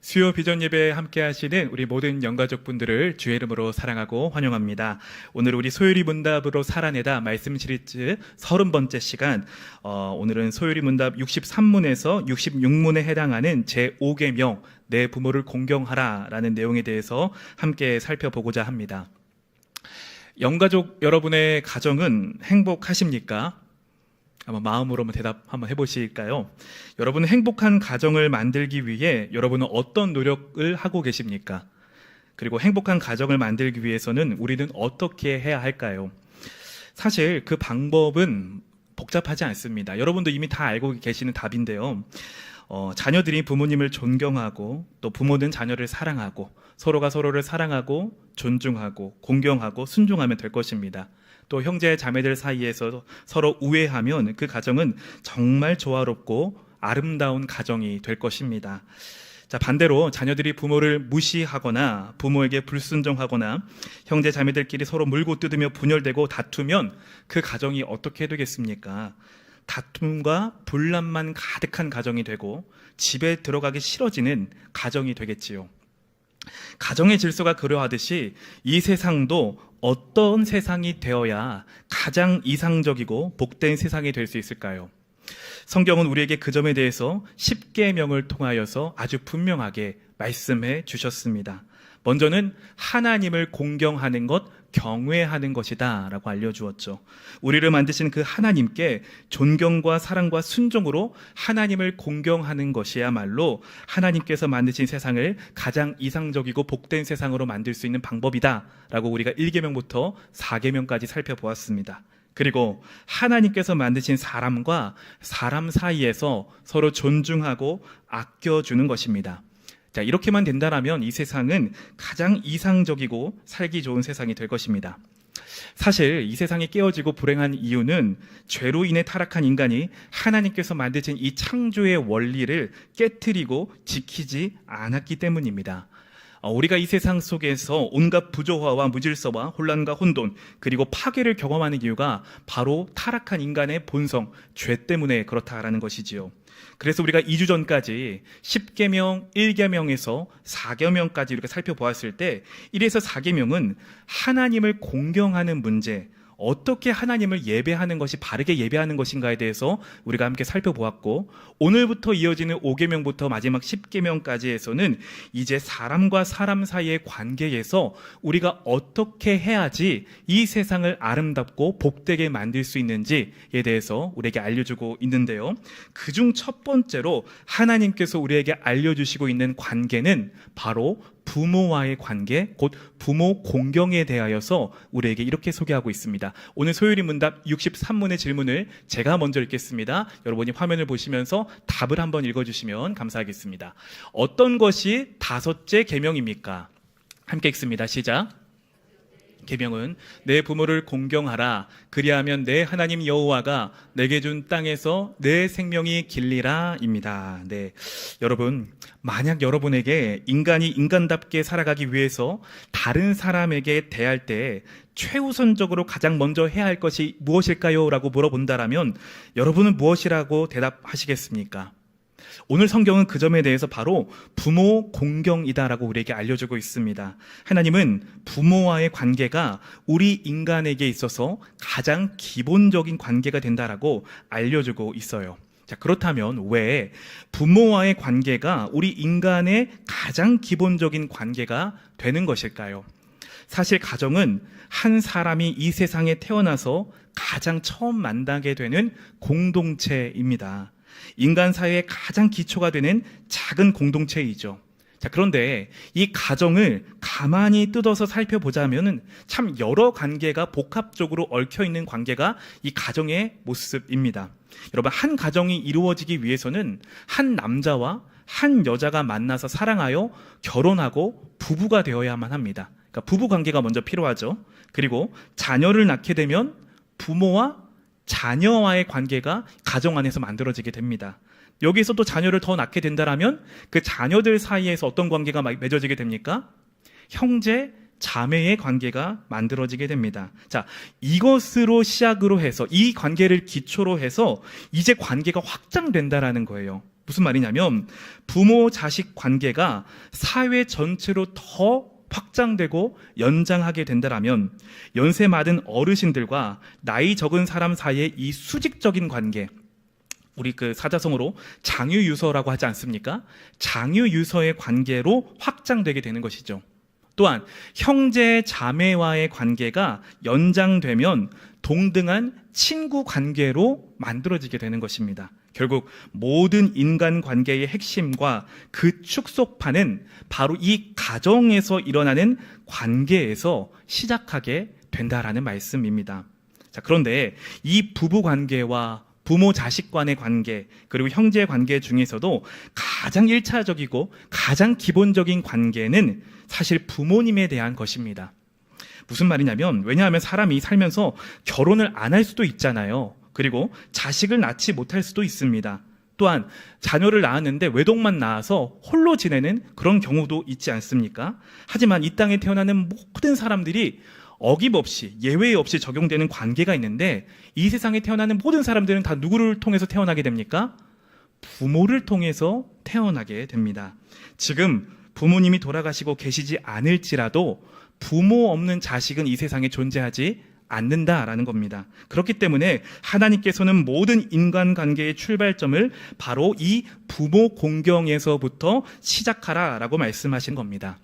수요 비전 예배에 함께 하시는 우리 모든 영가족분들을 주의 이름으로 사랑하고 환영합니다. 오늘 우리 소요리 문답으로 살아내다 말씀 시리즈 30번째 시간, 오늘은 소요리 문답 63문에서 66문에 해당하는 제5계명 내 부모를 공경하라 라는 내용에 대해서 함께 살펴보고자 합니다. 영가족 여러분의 가정은 행복하십니까? 한번 마음으로 대답 한번 해보실까요? 여러분은 행복한 가정을 만들기 위해 여러분은 어떤 노력을 하고 계십니까? 그리고 행복한 가정을 만들기 위해서는 우리는 어떻게 해야 할까요? 사실 그 방법은 복잡하지 않습니다. 여러분도 이미 다 알고 계시는 답인데요. 자녀들이 부모님을 존경하고 또 부모는 자녀를 사랑하고 서로가 서로를 사랑하고 존중하고 공경하고 순종하면 될 것입니다. 또 형제 자매들 사이에서 서로 우애하면 그 가정은 정말 조화롭고 아름다운 가정이 될 것입니다. 자, 반대로 자녀들이 부모를 무시하거나 부모에게 불순종하거나 형제 자매들끼리 서로 물고 뜯으며 분열되고 다투면 그 가정이 어떻게 되겠습니까? 다툼과 분란만 가득한 가정이 되고 집에 들어가기 싫어지는 가정이 되겠지요. 가정의 질서가 그러하듯이 이 세상도 어떤 세상이 되어야 가장 이상적이고 복된 세상이 될 수 있을까요? 성경은 우리에게 그 점에 대해서 10계명을 통하여서 아주 분명하게 말씀해 주셨습니다. 먼저는 하나님을 공경하는 것, 경외하는 것이다 라고 알려주었죠. 우리를 만드신 그 하나님께 존경과 사랑과 순종으로 하나님을 공경하는 것이야말로 하나님께서 만드신 세상을 가장 이상적이고 복된 세상으로 만들 수 있는 방법이다 라고 우리가 1계명부터 4계명까지 살펴보았습니다. 그리고 하나님께서 만드신 사람과 사람 사이에서 서로 존중하고 아껴주는 것입니다. 자, 이렇게만 된다면 이 세상은 가장 이상적이고 살기 좋은 세상이 될 것입니다. 사실 이 세상이 깨어지고 불행한 이유는 죄로 인해 타락한 인간이 하나님께서 만드신 이 창조의 원리를 깨트리고 지키지 않았기 때문입니다. 우리가 이 세상 속에서 온갖 부조화와 무질서와 혼란과 혼돈 그리고 파괴를 경험하는 이유가 바로 타락한 인간의 본성, 죄 때문에 그렇다라는 것이지요. 그래서 우리가 2주 전까지 10계명, 1계명에서 4계명까지 이렇게 살펴보았을 때 1에서 4계명은 하나님을 공경하는 문제, 어떻게 하나님을 예배하는 것이 바르게 예배하는 것인가에 대해서 우리가 함께 살펴보았고, 오늘부터 이어지는 5계명부터 마지막 10계명까지에서는 이제 사람과 사람 사이의 관계에서 우리가 어떻게 해야지 이 세상을 아름답고 복되게 만들 수 있는지에 대해서 우리에게 알려주고 있는데요. 그중 첫 번째로 하나님께서 우리에게 알려주시고 있는 관계는 바로 부모와의 관계, 곧 부모 공경에 대하여서 우리에게 이렇게 소개하고 있습니다. 오늘 소요리 문답 63문의 질문을 제가 먼저 읽겠습니다. 여러분이 화면을 보시면서 답을 한번 읽어주시면 감사하겠습니다. 어떤 것이 5째 계명입니까? 함께 읽습니다. 시작. 계명은 내 부모를 공경하라. 그리하면 내 하나님 여호와가 내게 준 땅에서 내 생명이 길리라입니다. 네, 여러분, 만약 여러분에게 인간이 인간답게 살아가기 위해서 다른 사람에게 대할 때 최우선적으로 가장 먼저 해야 할 것이 무엇일까요? 라고 물어본다라면 여러분은 무엇이라고 대답하시겠습니까? 오늘 성경은 그 점에 대해서 바로 부모 공경이다라고 우리에게 알려주고 있습니다. 하나님은 부모와의 관계가 우리 인간에게 있어서 가장 기본적인 관계가 된다라고 알려주고 있어요. 자, 그렇다면 왜 부모와의 관계가 우리 인간의 가장 기본적인 관계가 되는 것일까요? 사실 가정은 한 사람이 이 세상에 태어나서 가장 처음 만나게 되는 공동체입니다. 인간 사회의 가장 기초가 되는 작은 공동체이죠. 자, 그런데 이 가정을 가만히 뜯어서 살펴보자면 참 여러 관계가 복합적으로 얽혀있는 관계가 이 가정의 모습입니다. 여러분, 한 가정이 이루어지기 위해서는 한 남자와 한 여자가 만나서 사랑하여 결혼하고 부부가 되어야만 합니다. 그러니까 부부 관계가 먼저 필요하죠. 그리고 자녀를 낳게 되면 부모와 자녀와의 관계가 가정 안에서 만들어지게 됩니다. 여기서 또 자녀를 더 낳게 된다면 그 자녀들 사이에서 어떤 관계가 맺어지게 됩니까? 형제, 자매의 관계가 만들어지게 됩니다. 자, 이것으로 시작으로 해서 이 관계를 기초로 해서 이제 관계가 확장된다라는 거예요. 무슨 말이냐면 부모 자식 관계가 사회 전체로 더 확장되고 연장하게 된다라면 연세 많은 어르신들과 나이 적은 사람 사이의 이 수직적인 관계, 우리 그 사자성어로 장유유서라고 하지 않습니까? 장유유서의 관계로 확장되게 되는 것이죠. 또한 형제 자매와의 관계가 연장되면 동등한 친구 관계로 만들어지게 되는 것입니다. 결국 모든 인간 관계의 핵심과 그 축소판은 바로 이 가정에서 일어나는 관계에서 시작하게 된다라는 말씀입니다. 자, 그런데 이 부부 관계와 부모 자식 간의 관계, 그리고 형제 관계 중에서도 가장 1차적이고 가장 기본적인 관계는 사실 부모님에 대한 것입니다. 무슨 말이냐면, 왜냐하면 사람이 살면서 결혼을 안 할 수도 있잖아요. 그리고 자식을 낳지 못할 수도 있습니다. 또한 자녀를 낳았는데 외동만 낳아서 홀로 지내는 그런 경우도 있지 않습니까? 하지만 이 땅에 태어나는 모든 사람들이 어김없이 예외 없이 적용되는 관계가 있는데, 이 세상에 태어나는 모든 사람들은 다 누구를 통해서 태어나게 됩니까? 부모를 통해서 태어나게 됩니다. 지금 부모님이 돌아가시고 계시지 않을지라도 부모 없는 자식은 이 세상에 존재하지 않는다라는 겁니다. 그렇기 때문에 하나님께서는 모든 인간관계의 출발점을 바로 이 부모 공경에서부터 시작하라라고 말씀하신 겁니다.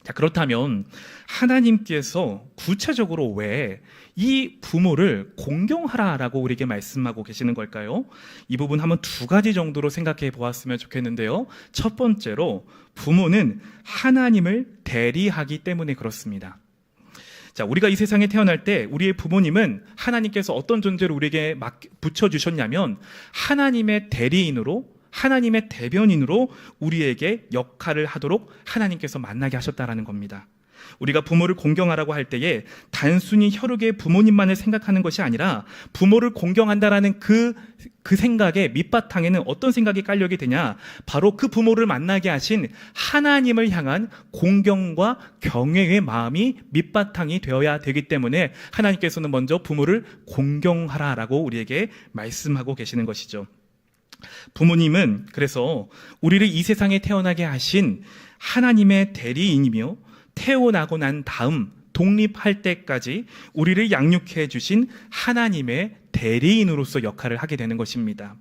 자, 그렇다면 하나님께서 구체적으로 왜 이 부모를 공경하라라고 우리에게 말씀하고 계시는 걸까요? 이 부분 한번 두 가지 정도로 생각해 보았으면 좋겠는데요. 첫 번째로, 부모는 하나님을 대리하기 때문에 그렇습니다. 자, 우리가 이 세상에 태어날 때 우리의 부모님은 하나님께서 어떤 존재로 우리에게 붙여주셨냐면 하나님의 대리인으로, 하나님의 대변인으로 우리에게 역할을 하도록 하나님께서 만나게 하셨다라는 겁니다. 우리가 부모를 공경하라고 할 때에 단순히 혈육의 부모님만을 생각하는 것이 아니라 부모를 공경한다라는 그 생각의 밑바탕에는 어떤 생각이 깔려게 되냐? 바로 그 부모를 만나게 하신 하나님을 향한 공경과 경외의 마음이 밑바탕이 되어야 되기 때문에 하나님께서는 먼저 부모를 공경하라라고 우리에게 말씀하고 계시는 것이죠. 부모님은 그래서 우리를 이 세상에 태어나게 하신 하나님의 대리인이며, 태어나고 난 다음 독립할 때까지 우리를 양육해 주신 하나님의 대리인으로서 역할을 하게 되는 것입니다.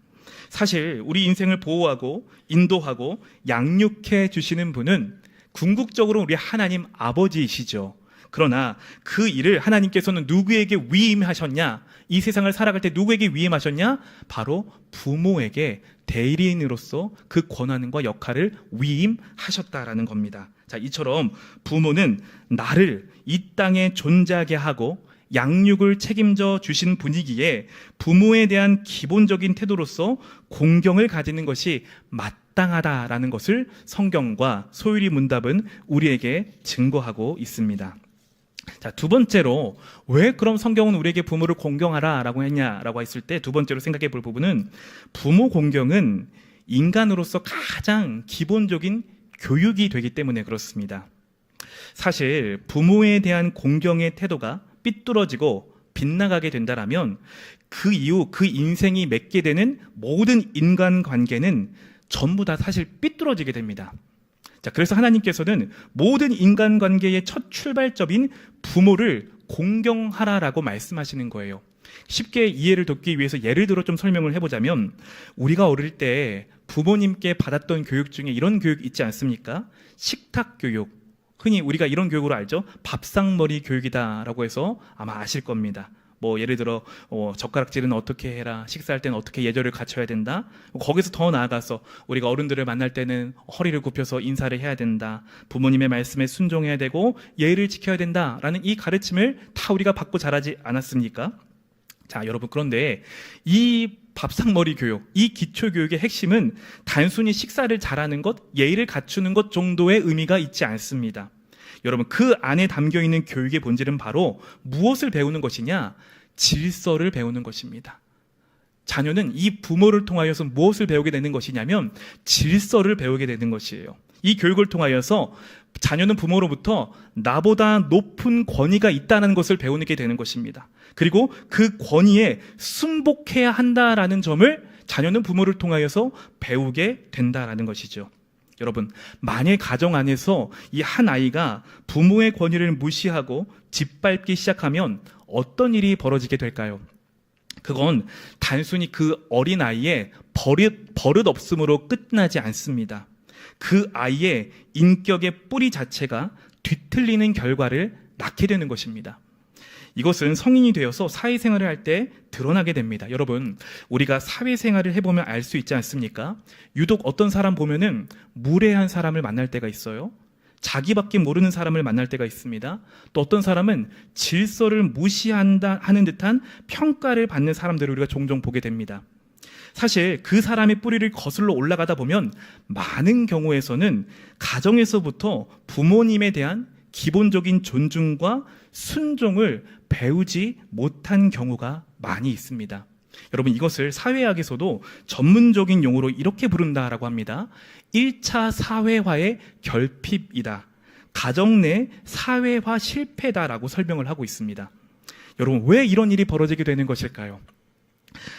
사실 우리 인생을 보호하고 인도하고 양육해 주시는 분은 궁극적으로 우리 하나님 아버지이시죠. 그러나 그 일을 하나님께서는 누구에게 위임하셨냐? 이 세상을 살아갈 때 누구에게 위임하셨냐? 바로 부모에게 대리인으로서 그 권한과 역할을 위임하셨다라는 겁니다. 자, 이처럼 부모는 나를 이 땅에 존재하게 하고 양육을 책임져 주신 분이기에 부모에 대한 기본적인 태도로서 공경을 가지는 것이 마땅하다라는 것을 성경과 소율이 문답은 우리에게 증거하고 있습니다. 자, 두 번째로, 왜 그럼 성경은 우리에게 부모를 공경하라라고 했냐라고 했을 때 두 번째로 생각해 볼 부분은, 부모 공경은 인간으로서 가장 기본적인 교육이 되기 때문에 그렇습니다. 사실 부모에 대한 공경의 태도가 삐뚤어지고 빗나가게 된다라면 그 이후 그 인생이 맺게 되는 모든 인간관계는 전부 다 사실 삐뚤어지게 됩니다. 자, 그래서 하나님께서는 모든 인간관계의 첫 출발점인 부모를 공경하라라고 말씀하시는 거예요. 쉽게 이해를 돕기 위해서 예를 들어 좀 설명을 해보자면, 우리가 어릴 때 부모님께 받았던 교육 중에 이런 교육 있지 않습니까? 식탁 교육, 흔히 우리가 이런 교육으로 알죠? 밥상머리 교육이다라고 해서 아마 아실 겁니다. 뭐 예를 들어 젓가락질은 어떻게 해라, 식사할 때는 어떻게 예절을 갖춰야 된다, 거기서 더 나아가서 우리가 어른들을 만날 때는 허리를 굽혀서 인사를 해야 된다, 부모님의 말씀에 순종해야 되고 예의를 지켜야 된다라는 이 가르침을 다 우리가 받고 자라지 않았습니까? 자, 여러분, 그런데 이 밥상머리 교육, 이 기초교육의 핵심은 단순히 식사를 잘하는 것, 예의를 갖추는 것 정도의 의미가 있지 않습니다. 여러분, 그 안에 담겨있는 교육의 본질은 바로 무엇을 배우는 것이냐? 질서를 배우는 것입니다. 자녀는 이 부모를 통하여서 무엇을 배우게 되는 것이냐면 질서를 배우게 되는 것이에요. 이 교육을 통하여서 자녀는 부모로부터 나보다 높은 권위가 있다는 것을 배우게 되는 것입니다. 그리고 그 권위에 순복해야 한다라는 점을 자녀는 부모를 통하여서 배우게 된다라는 것이죠. 여러분, 만일 가정 안에서 이 한 아이가 부모의 권위를 무시하고 짓밟기 시작하면 어떤 일이 벌어지게 될까요? 그건 단순히 그 어린 아이의 버릇 없음으로 끝나지 않습니다. 그 아이의 인격의 뿌리 자체가 뒤틀리는 결과를 낳게 되는 것입니다. 이것은 성인이 되어서 사회생활을 할 때 드러나게 됩니다. 여러분, 우리가 사회생활을 해보면 알 수 있지 않습니까? 유독 어떤 사람 보면은 무례한 사람을 만날 때가 있어요. 자기밖에 모르는 사람을 만날 때가 있습니다. 또 어떤 사람은 질서를 무시한다 하는 듯한 평가를 받는 사람들을 우리가 종종 보게 됩니다. 사실 그 사람의 뿌리를 거슬러 올라가다 보면 많은 경우에서는 가정에서부터 부모님에 대한 기본적인 존중과 순종을 배우지 못한 경우가 많이 있습니다. 여러분, 이것을 사회학에서도 전문적인 용어로 이렇게 부른다라고 합니다. 1차 사회화의 결핍이다. 가정 내 사회화 실패다라고 설명을 하고 있습니다. 여러분, 왜 이런 일이 벌어지게 되는 것일까요?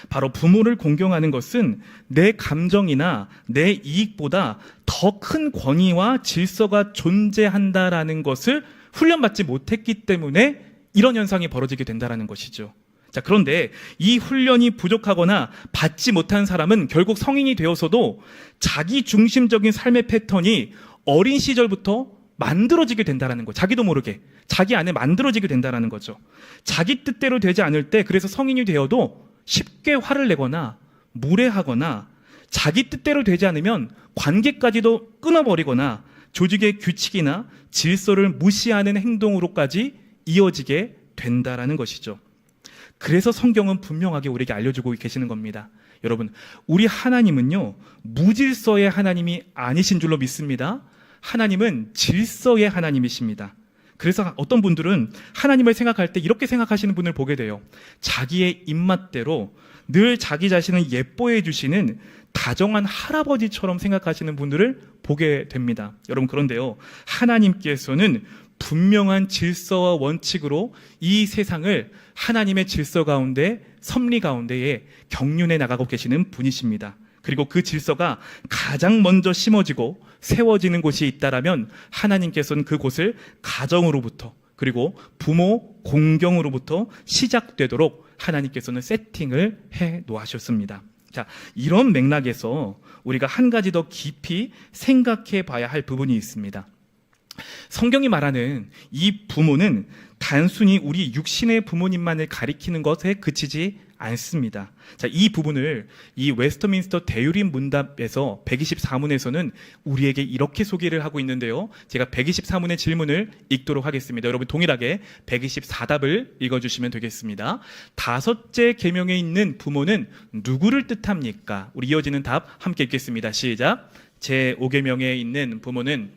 바로 부모를 공경하는 것은 내 감정이나 내 이익보다 더 큰 권위와 질서가 존재한다라는 것을 훈련받지 못했기 때문에 이런 현상이 벌어지게 된다는 것이죠. 자, 그런데 이 훈련이 부족하거나 받지 못한 사람은 결국 성인이 되어서도 자기 중심적인 삶의 패턴이 어린 시절부터 만들어지게 된다는 거, 자기도 모르게 자기 안에 만들어지게 된다는 거죠. 자기 뜻대로 되지 않을 때, 그래서 성인이 되어도 쉽게 화를 내거나 무례하거나 자기 뜻대로 되지 않으면 관계까지도 끊어버리거나 조직의 규칙이나 질서를 무시하는 행동으로까지 이어지게 된다라는 것이죠. 그래서 성경은 분명하게 우리에게 알려주고 계시는 겁니다. 여러분, 우리 하나님은요, 무질서의 하나님이 아니신 줄로 믿습니다. 하나님은 질서의 하나님이십니다. 그래서 어떤 분들은 하나님을 생각할 때 이렇게 생각하시는 분을 보게 돼요. 자기의 입맛대로 늘 자기 자신을 예뻐해 주시는 다정한 할아버지처럼 생각하시는 분들을 보게 됩니다. 여러분, 그런데요, 하나님께서는 분명한 질서와 원칙으로 이 세상을 하나님의 질서 가운데, 섭리 가운데에 경륜해 나가고 계시는 분이십니다. 그리고 그 질서가 가장 먼저 심어지고 세워지는 곳이 있다라면 하나님께서는 그곳을 가정으로부터, 그리고 부모 공경으로부터 시작되도록 하나님께서는 세팅을 해 놓으셨습니다. 자, 이런 맥락에서 우리가 한 가지 더 깊이 생각해 봐야 할 부분이 있습니다. 성경이 말하는 이 부모는 단순히 우리 육신의 부모님만을 가리키는 것에 그치지 않습니다. 자, 이 부분을 이 웨스터민스터 대유림 문답에서 124문에서는 우리에게 이렇게 소개를 하고 있는데요. 제가 124문의 질문을 읽도록 하겠습니다. 여러분, 동일하게 124답을 읽어주시면 되겠습니다. 다섯째 계명에 있는 부모는 누구를 뜻합니까? 우리 이어지는 답 함께 읽겠습니다. 시작. 제5계명에 있는 부모는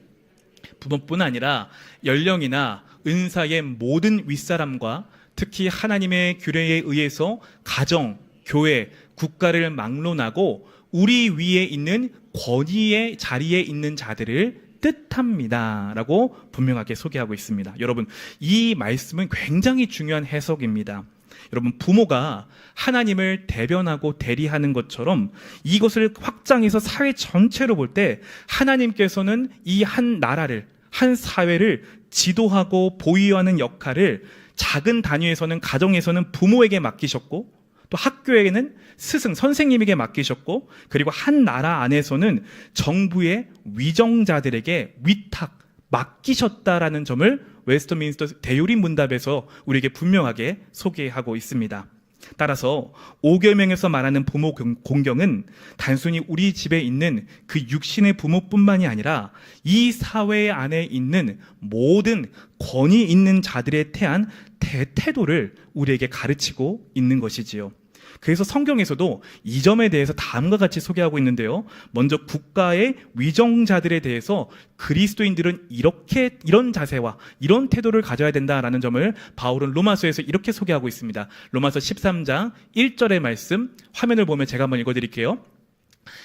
부모뿐 아니라 연령이나 은사의 모든 윗사람과 특히 하나님의 규례에 의해서 가정, 교회, 국가를 막론하고 우리 위에 있는 권위의 자리에 있는 자들을 뜻합니다 라고 분명하게 소개하고 있습니다. 여러분, 이 말씀은 굉장히 중요한 해석입니다. 여러분, 부모가 하나님을 대변하고 대리하는 것처럼 이것을 확장해서 사회 전체로 볼 때 하나님께서는 이 한 나라를, 한 사회를 지도하고 보위하는 역할을 작은 단위에서는, 가정에서는 부모에게 맡기셨고, 또 학교에는 스승, 선생님에게 맡기셨고, 그리고 한 나라 안에서는 정부의 위정자들에게 위탁, 맡기셨다라는 점을 웨스터민스터 대유림 문답에서 우리에게 분명하게 소개하고 있습니다. 따라서 5계명에서 말하는 부모 공경은 단순히 우리 집에 있는 그 육신의 부모뿐만이 아니라 이 사회 안에 있는 모든 권위 있는 자들에 대한 태도를 우리에게 가르치고 있는 것이지요. 그래서 성경에서도 이 점에 대해서 다음과 같이 소개하고 있는데요. 먼저 국가의 위정자들에 대해서 그리스도인들은 이런 자세와 이런 태도를 가져야 된다라는 점을 바울은 로마서에서 이렇게 소개하고 있습니다. 로마서 13장 1절의 말씀, 화면을 보면 제가 한번 읽어드릴게요.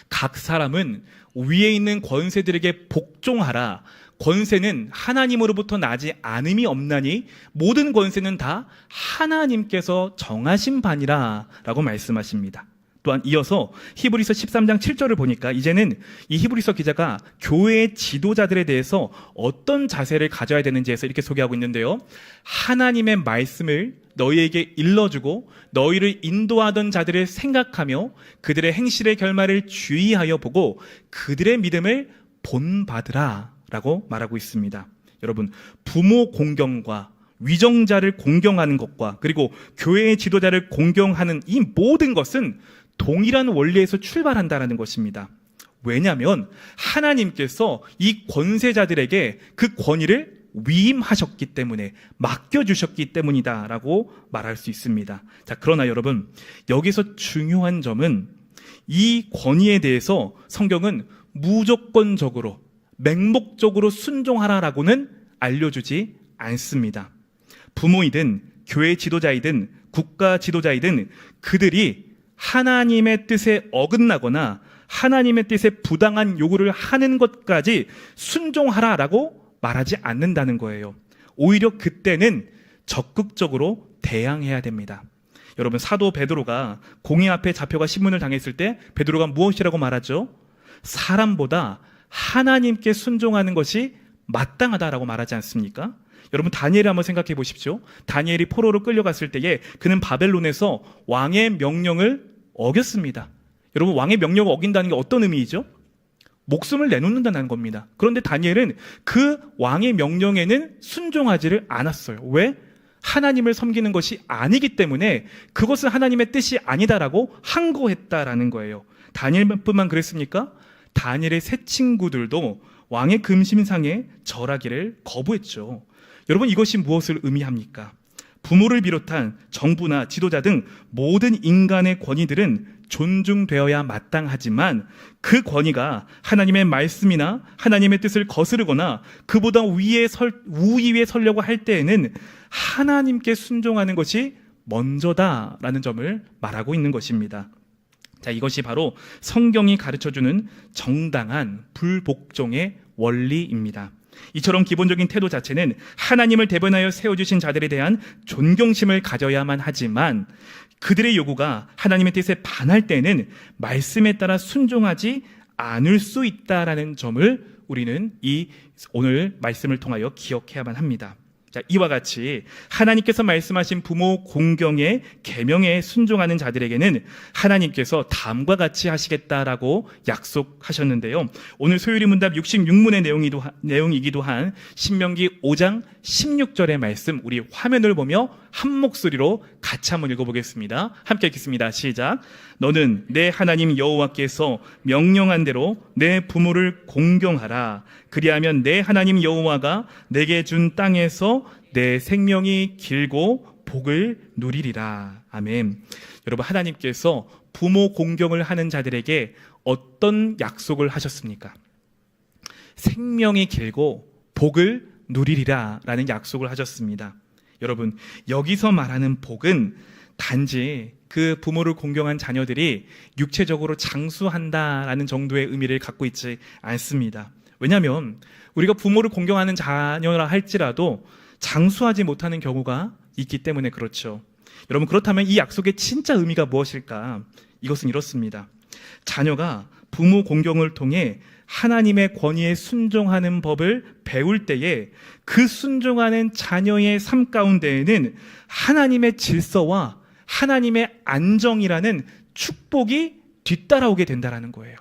각 사람은 위에 있는 권세들에게 복종하라. 권세는 하나님으로부터 나지 않음이 없나니 모든 권세는 다 하나님께서 정하신 바니라 라고 말씀하십니다. 또한 이어서 히브리서 13장 7절을 보니까 이제는 이 히브리서 기자가 교회의 지도자들에 대해서 어떤 자세를 가져야 되는지에서 이렇게 소개하고 있는데요. 하나님의 말씀을 너희에게 일러주고 너희를 인도하던 자들을 생각하며 그들의 행실의 결말을 주의하여 보고 그들의 믿음을 본받으라 라고 말하고 있습니다. 여러분, 부모 공경과 위정자를 공경하는 것과 그리고 교회의 지도자를 공경하는 이 모든 것은 동일한 원리에서 출발한다는 것입니다. 왜냐하면 하나님께서 이 권세자들에게 그 권위를 위임하셨기 때문에, 맡겨주셨기 때문이다라고 말할 수 있습니다. 자, 그러나 여러분, 여기서 중요한 점은 이 권위에 대해서 성경은 무조건적으로 맹목적으로 순종하라라고는 알려주지 않습니다. 부모이든 교회 지도자이든 국가 지도자이든 그들이 하나님의 뜻에 어긋나거나 하나님의 뜻에 부당한 요구를 하는 것까지 순종하라라고 말하지 않는다는 거예요. 오히려 그때는 적극적으로 대항해야 됩니다. 여러분, 사도 베드로가 공의 앞에 잡혀가 신문을 당했을 때 베드로가 무엇이라고 말하죠? 사람보다 하나님께 순종하는 것이 마땅하다라고 말하지 않습니까? 여러분, 다니엘을 한번 생각해 보십시오. 다니엘이 포로로 끌려갔을 때에 그는 바벨론에서 왕의 명령을 어겼습니다. 여러분, 왕의 명령을 어긴다는 게 어떤 의미이죠? 목숨을 내놓는다는 겁니다. 그런데 다니엘은 그 왕의 명령에는 순종하지를 않았어요. 왜? 하나님을 섬기는 것이 아니기 때문에 그것은 하나님의 뜻이 아니다라고 항거했다라는 거예요. 다니엘뿐만 그랬습니까? 다니엘의 세 친구들도 왕의 금심상에 절하기를 거부했죠. 여러분, 이것이 무엇을 의미합니까? 부모를 비롯한 정부나 지도자 등 모든 인간의 권위들은 존중되어야 마땅하지만 그 권위가 하나님의 말씀이나 하나님의 뜻을 거스르거나 그보다 우위에 서려고 할 때에는 하나님께 순종하는 것이 먼저다라는 점을 말하고 있는 것입니다. 자, 이것이 바로 성경이 가르쳐주는 정당한 불복종의 원리입니다. 이처럼 기본적인 태도 자체는 하나님을 대변하여 세워주신 자들에 대한 존경심을 가져야만 하지만 그들의 요구가 하나님의 뜻에 반할 때는 말씀에 따라 순종하지 않을 수 있다라는 점을 우리는 이 오늘 말씀을 통하여 기억해야만 합니다. 자, 이와 같이 하나님께서 말씀하신 부모 공경의 계명에 순종하는 자들에게는 하나님께서 다음과 같이 하시겠다라고 약속하셨는데요. 오늘 소요리 문답 66문의 내용이기도 한 신명기 5장 16절의 말씀, 우리 화면을 보며 한 목소리로 같이 한번 읽어보겠습니다. 함께 읽겠습니다. 시작. 너는 내 하나님 여호와께서 명령한 대로 내 부모를 공경하라. 그리하면 내 하나님 여호와가 내게 준 땅에서 내 생명이 길고 복을 누리리라. 아멘. 여러분, 하나님께서 부모 공경을 하는 자들에게 어떤 약속을 하셨습니까? 생명이 길고 복을 누리리라 라는 약속을 하셨습니다. 여러분, 여기서 말하는 복은 단지 그 부모를 공경한 자녀들이 육체적으로 장수한다라는 정도의 의미를 갖고 있지 않습니다. 왜냐하면 우리가 부모를 공경하는 자녀라 할지라도 장수하지 못하는 경우가 있기 때문에 그렇죠. 여러분, 그렇다면 이 약속의 진짜 의미가 무엇일까? 이것은 이렇습니다. 자녀가 부모 공경을 통해 하나님의 권위에 순종하는 법을 배울 때에 그 순종하는 자녀의 삶 가운데에는 하나님의 질서와 하나님의 안정이라는 축복이 뒤따라오게 된다는 거예요.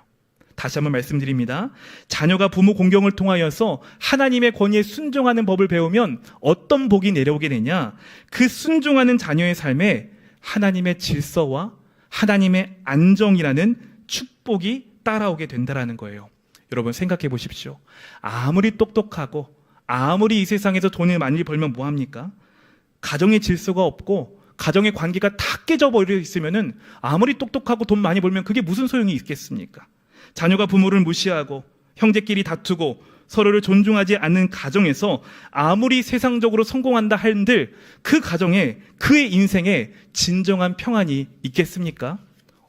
다시 한번 말씀드립니다. 자녀가 부모 공경을 통하여서 하나님의 권위에 순종하는 법을 배우면 어떤 복이 내려오게 되냐? 그 순종하는 자녀의 삶에 하나님의 질서와 하나님의 안정이라는 축복이 따라오게 된다는 거예요. 여러분, 생각해 보십시오. 아무리 똑똑하고 아무리 이 세상에서 돈을 많이 벌면 뭐합니까? 가정의 질서가 없고 가정의 관계가 다 깨져버려 있으면은 아무리 똑똑하고 돈 많이 벌면 그게 무슨 소용이 있겠습니까? 자녀가 부모를 무시하고 형제끼리 다투고 서로를 존중하지 않는 가정에서 아무리 세상적으로 성공한다 한들 그 가정에, 그의 인생에 진정한 평안이 있겠습니까?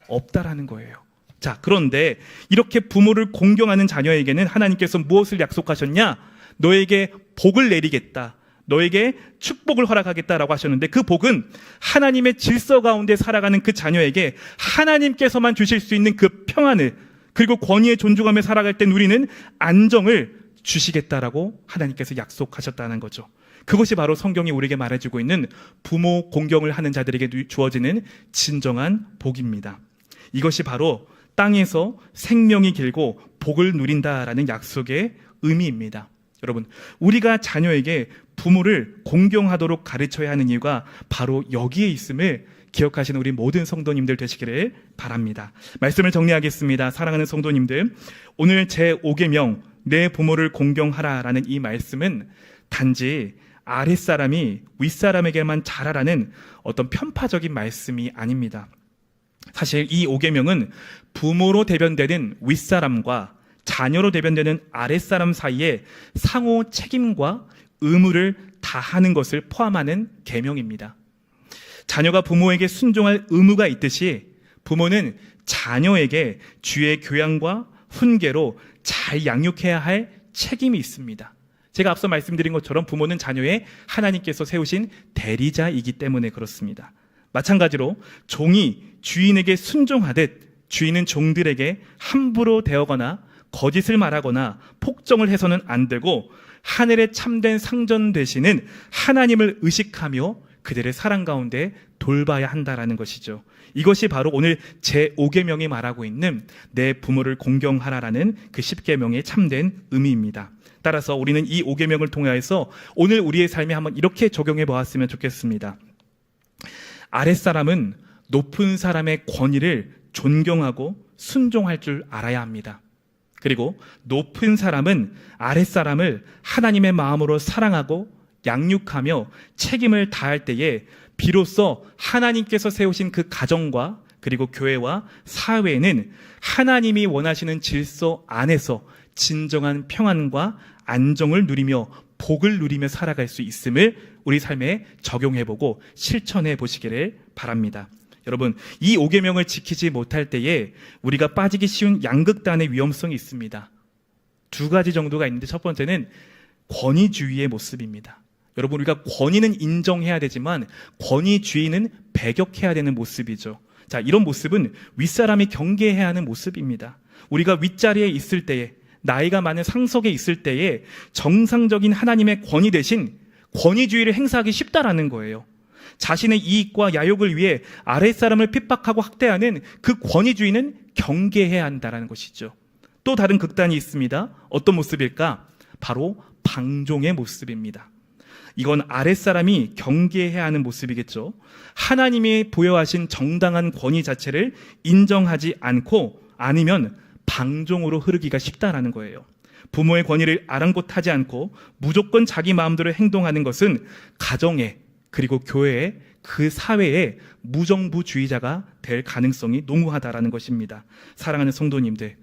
없다라는 거예요. 자, 그런데 이렇게 부모를 공경하는 자녀에게는 하나님께서 무엇을 약속하셨냐? 너에게 복을 내리겠다, 너에게 축복을 허락하겠다라고 하셨는데, 그 복은 하나님의 질서 가운데 살아가는 그 자녀에게 하나님께서만 주실 수 있는 그 평안을, 그리고 권위에 존중하며 살아갈 때 누리는 안정을 주시겠다라고 하나님께서 약속하셨다는 거죠. 그것이 바로 성경이 우리에게 말해주고 있는 부모 공경을 하는 자들에게 주어지는 진정한 복입니다. 이것이 바로 땅에서 생명이 길고 복을 누린다라는 약속의 의미입니다. 여러분, 우리가 자녀에게 부모를 공경하도록 가르쳐야 하는 이유가 바로 여기에 있음을 기억하시는 우리 모든 성도님들 되시기를 바랍니다. 말씀을 정리하겠습니다. 사랑하는 성도님들, 오늘 제5계명 내 부모를 공경하라라는 이 말씀은 단지 아랫사람이 윗사람에게만 잘하라는 어떤 편파적인 말씀이 아닙니다. 사실 이 5계명은 부모로 대변되는 윗사람과 자녀로 대변되는 아랫사람 사이에 상호 책임과 의무를 다하는 것을 포함하는 계명입니다. 자녀가 부모에게 순종할 의무가 있듯이 부모는 자녀에게 주의 교양과 훈계로 잘 양육해야 할 책임이 있습니다. 제가 앞서 말씀드린 것처럼 부모는 자녀의 하나님께서 세우신 대리자이기 때문에 그렇습니다. 마찬가지로 종이 주인에게 순종하듯 주인은 종들에게 함부로 대하거나 거짓을 말하거나 폭정을 해서는 안 되고 하늘의 참된 상전 되시는 하나님을 의식하며 그들의 사랑 가운데 돌봐야 한다라는 것이죠. 이것이 바로 오늘 제5계명이 말하고 있는 내 부모를 공경하라라는 그 10계명의 참된 의미입니다. 따라서 우리는 이 5계명을 통해서 오늘 우리의 삶에 한번 이렇게 적용해 보았으면 좋겠습니다. 아랫사람은 높은 사람의 권위를 존경하고 순종할 줄 알아야 합니다. 그리고 높은 사람은 아랫사람을 하나님의 마음으로 사랑하고 양육하며 책임을 다할 때에 비로소 하나님께서 세우신 그 가정과 그리고 교회와 사회에는 하나님이 원하시는 질서 안에서 진정한 평안과 안정을 누리며 복을 누리며 살아갈 수 있음을 우리 삶에 적용해보고 실천해 보시기를 바랍니다. 여러분, 이 5계명을 지키지 못할 때에 우리가 빠지기 쉬운 양극단의 위험성이 있습니다. 두 가지 정도가 있는데, 첫 번째는 권위주의의 모습입니다. 여러분, 우리가 권위는 인정해야 되지만 권위주의는 배격해야 되는 모습이죠. 자, 이런 모습은 윗사람이 경계해야 하는 모습입니다. 우리가 윗자리에 있을 때에, 나이가 많은 상석에 있을 때에 정상적인 하나님의 권위 대신 권위주의를 행사하기 쉽다라는 거예요. 자신의 이익과 야욕을 위해 아랫사람을 핍박하고 학대하는 그 권위주의는 경계해야 한다는 것이죠. 또 다른 극단이 있습니다. 어떤 모습일까? 바로 방종의 모습입니다. 이건 아랫사람이 경계해야 하는 모습이겠죠. 하나님이 부여하신 정당한 권위 자체를 인정하지 않고 아니면 방종으로 흐르기가 쉽다라는 거예요. 부모의 권위를 아랑곳하지 않고 무조건 자기 마음대로 행동하는 것은 가정에 그리고 교회에 그 사회에 무정부주의자가 될 가능성이 농후하다라는 것입니다. 사랑하는 성도님들,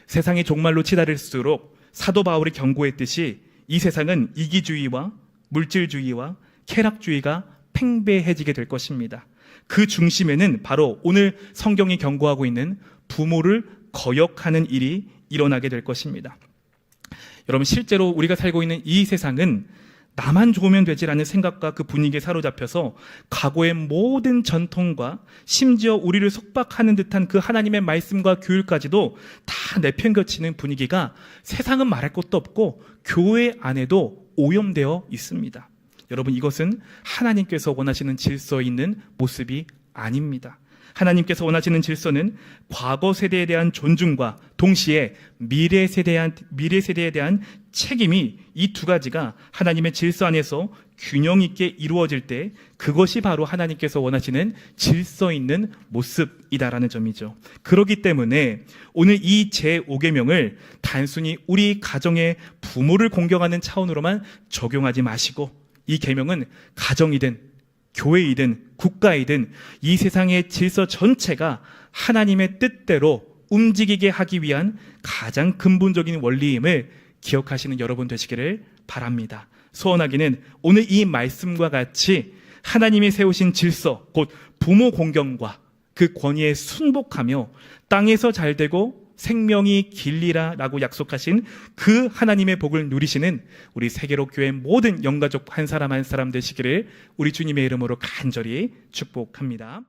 세상이 종말로 치달을수록 사도 바울이 경고했듯이 이 세상은 이기주의와 물질주의와 쾌락주의가 팽배해지게 될 것입니다. 그 중심에는 바로 오늘 성경이 경고하고 있는 부모를 거역하는 일이 일어나게 될 것입니다. 여러분, 실제로 우리가 살고 있는 이 세상은 나만 좋으면 되지라는 생각과 그 분위기에 사로잡혀서 과거의 모든 전통과 심지어 우리를 속박하는 듯한 그 하나님의 말씀과 교율까지도 다 내팽겨치는 분위기가 세상은 말할 것도 없고 교회 안에도 오염되어 있습니다. 여러분, 이것은 하나님께서 원하시는 질서에 있는 모습이 아닙니다. 하나님께서 원하시는 질서는 과거 세대에 대한 존중과 동시에 미래 세대에 대한 책임이, 이 두 가지가 하나님의 질서 안에서 균형 있게 이루어질 때 그것이 바로 하나님께서 원하시는 질서 있는 모습이다라는 점이죠. 그렇기 때문에 오늘 이 제5계명을 단순히 우리 가정의 부모를 공경하는 차원으로만 적용하지 마시고, 이 계명은 가정이든 교회이든 국가이든 이 세상의 질서 전체가 하나님의 뜻대로 움직이게 하기 위한 가장 근본적인 원리임을 기억하시는 여러분 되시기를 바랍니다. 소원하기는 오늘 이 말씀과 같이 하나님이 세우신 질서, 곧 부모 공경과 그 권위에 순복하며 땅에서 잘되고 생명이 길리라라고 약속하신 그 하나님의 복을 누리시는 우리 세계로 교회 모든 영가족 한 사람 한 사람 되시기를 우리 주님의 이름으로 간절히 축복합니다.